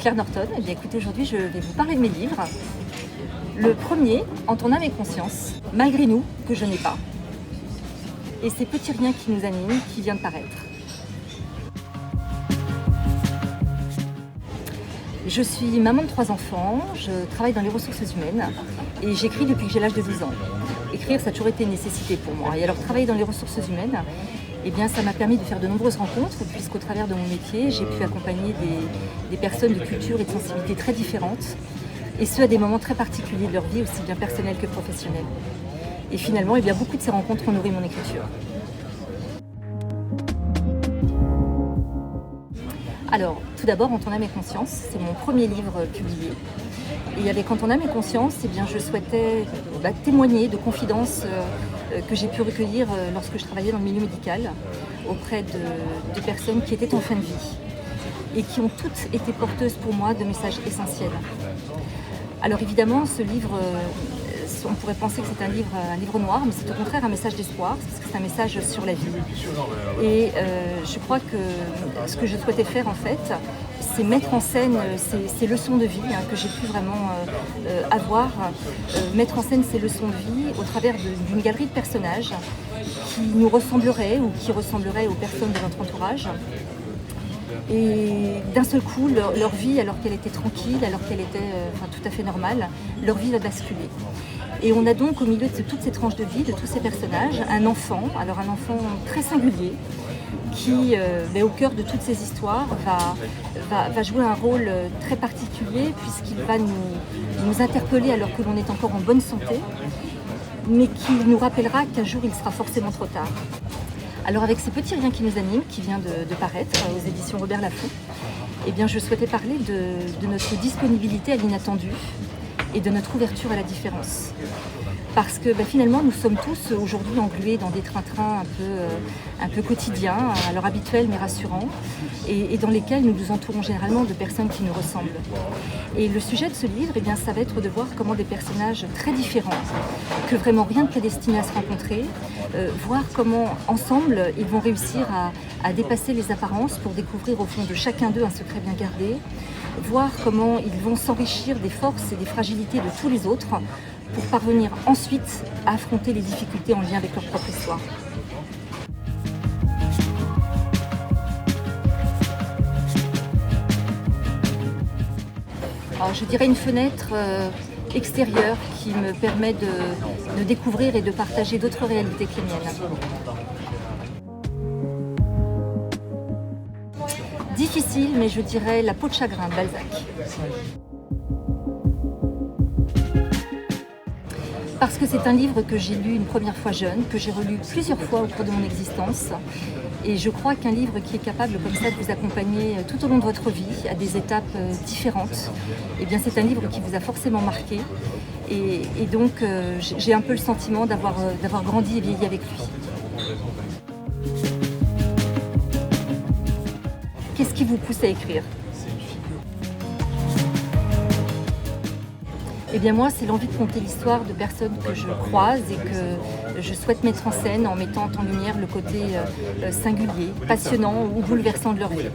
Claire Norton. Eh bien, écoutez, aujourd'hui, je vais vous parler de mes livres. Le premier, En ton âme et conscience, Malgré nous, que je n'ai pas. Et ces petits riens qui nous animent, qui vient de paraître. Je suis maman de 3 enfants, je travaille dans les ressources humaines et j'écris depuis que j'ai l'âge de 12 ans. Écrire, ça a toujours été une nécessité pour moi. Et alors, travailler dans les ressources humaines, eh bien, ça m'a permis de faire de nombreuses rencontres, puisqu'au travers de mon métier, j'ai pu accompagner des personnes de culture et de sensibilité très différentes, et ce, à des moments très particuliers de leur vie, aussi bien personnels que professionnels. Et finalement, eh bien, beaucoup de ces rencontres ont nourri mon écriture. Alors, tout d'abord, En ton âme et conscience, c'est mon premier livre publié. Et avec En ton âme et conscience, eh bien, je souhaitais témoigner de confidences que j'ai pu recueillir lorsque je travaillais dans le milieu médical auprès de personnes qui étaient en fin de vie et qui ont toutes été porteuses pour moi de messages essentiels. Alors évidemment, ce livre, on pourrait penser que c'est un livre noir, mais c'est au contraire un message d'espoir, parce que c'est un message sur la vie. Et je crois que ce que je souhaitais faire en fait, c'est mettre en scène ces leçons de vie que j'ai pu vraiment avoir, mettre en scène ces leçons de vie au travers d'une galerie de personnages qui nous ressembleraient ou qui ressembleraient aux personnes de notre entourage. Et d'un seul coup, leur vie, alors qu'elle était tranquille, alors qu'elle était tout à fait normale, leur vie va basculer. Et on a donc au milieu de toutes ces tranches de vie, de tous ces personnages, un enfant très singulier, qui, au cœur de toutes ces histoires, va jouer un rôle très particulier, puisqu'il va nous interpeller alors que l'on est encore en bonne santé, mais qui nous rappellera qu'un jour il sera forcément trop tard. Alors avec ces petits riens qui nous animent, qui vient de paraître aux éditions Robert Laffont, eh bien, je souhaitais parler de notre disponibilité à l'inattendu et de notre ouverture à la différence. Parce que finalement, nous sommes tous aujourd'hui englués dans des trains-trains un peu quotidiens, alors habituels mais rassurants, et dans lesquels nous nous entourons généralement de personnes qui nous ressemblent. Et le sujet de ce livre, eh bien, ça va être de voir comment des personnages très différents, que vraiment rien ne prédestiné à se rencontrer, voir comment ensemble ils vont réussir à dépasser les apparences pour découvrir au fond de chacun d'eux un secret bien gardé, voir comment ils vont s'enrichir des forces et des fragilités de tous les autres pour parvenir ensuite à affronter les difficultés en lien avec leur propre histoire. Alors, je dirais une fenêtre extérieure qui me permet de découvrir et de partager d'autres réalités que les miennes. Difficile, mais je dirais La peau de chagrin de Balzac. Parce que c'est un livre que j'ai lu une première fois jeune, que j'ai relu plusieurs fois au cours de mon existence. Et je crois qu'un livre qui est capable comme ça de vous accompagner tout au long de votre vie, à des étapes différentes, eh bien c'est un livre qui vous a forcément marqué. Et donc j'ai un peu le sentiment d'avoir grandi et vieilli avec lui. Qu'est-ce qui vous pousse à écrire ? Eh bien moi, c'est l'envie de conter l'histoire de personnes que je croise et que je souhaite mettre en scène en mettant en lumière le côté singulier, passionnant ou bouleversant de leur vie.